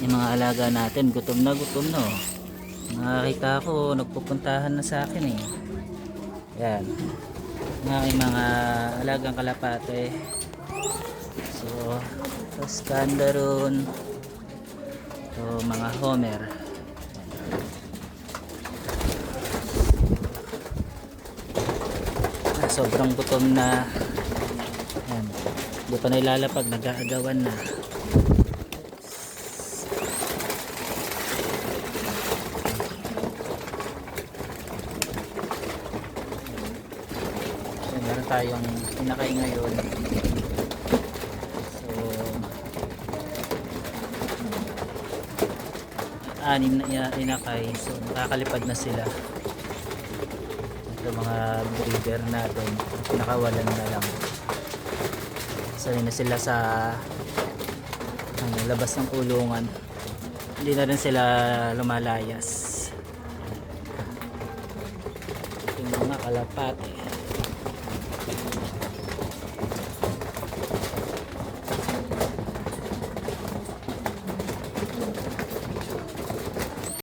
Yung mga alaga natin gutom na oh. Nakakita ko nagpupuntahan na sa akin eh. Yan, ng aking mga alagang kalapate. So Toscandaron, so mga Homer. Sobrang gutom na. Yan, hindi pa nailalapag, nag-aagawan na. So, meron tayong pinakain ngayon. So anim na inakay, so nakakalipad na sila. Ito mga breeder natin, nakawalan na lang. Sanay na sila sa labas ng kulungan, hindi na rin sila lumalayas. Ito yung mga kalapate.